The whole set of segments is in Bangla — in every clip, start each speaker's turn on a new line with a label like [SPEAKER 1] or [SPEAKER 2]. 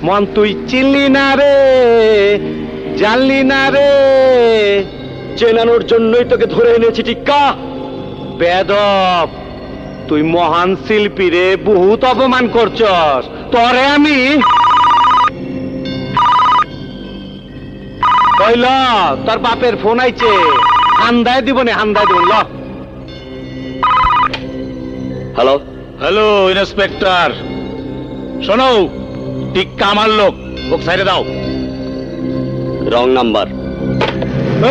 [SPEAKER 1] মন তুই চিনলি না রে, জানলি না রে।
[SPEAKER 2] চেনানোর জন্যই তোকে ধরে এনেছি টিক্কা।
[SPEAKER 1] বেদব, তুই মহান শিল্পী রে, বহুত অপমান করছস। তরে আমি কইল তোর বাপের ফোন আইছে, হান্দায় দিব নে, হান্দায় দিব। ল
[SPEAKER 2] হ্যালো।
[SPEAKER 3] হ্যালো ইন্সপেক্টর, শোনো, টিক্কা আমার লোক, ওকে সাইডে দাও।
[SPEAKER 2] Wrong number.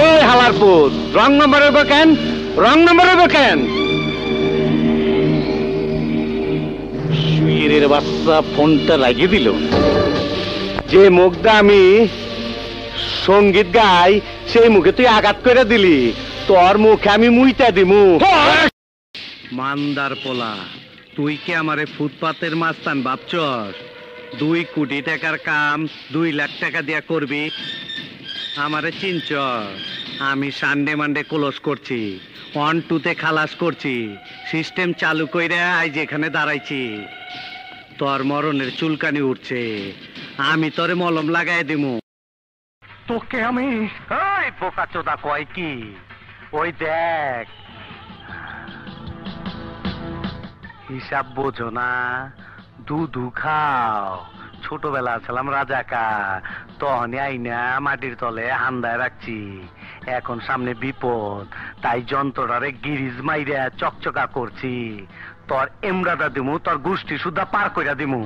[SPEAKER 1] এই হালারপুর, রং নাম্বার হইব কেন? রং নাম্বার হইব কেন?
[SPEAKER 3] শুয়ের বাচ্চা ফোনটা লাগিয়ে দিল।
[SPEAKER 1] যে মুখটা আমি সঙ্গীত গাই, সেই মুখে তুই আঘাত করে দিলি। তোর মুখে আমি মুইটা দিমু। মান্দার পোলা, তুই কি আমারে ফুটপাতের মাস্তান ভাবছস? 2 কোটি টাকার কাম 2 লাখ টাকা দিয়া করবি? আমারে চিনছ? আমি সানডে মানডে ক্লোজ করছি, 1 2 খালাস করছি, সিস্টেম চালু কইরা আজ এখানে দাঁড়াইছি। তোর মরণের চুলকানি উঠছে, আমি তোরে মলম লাগাই দিমু। তোকে আমি ওই বোকা চোদা কয় কি, ওই দেখ, হিসাব বোঝো না, দুধু খাও। ছোটবেলা ছিলাম রাজাকার, তখনই আইনা মাটির তলে হান্দায় রাখছি। এখন সামনে বিপদ, তাই যন্ত্রটারে গিরিজ মাইরা চকচকা করছি। তোর এমরাটা দিমু, তোর গোষ্ঠী সুদ্ধা পার কইরা দিমু।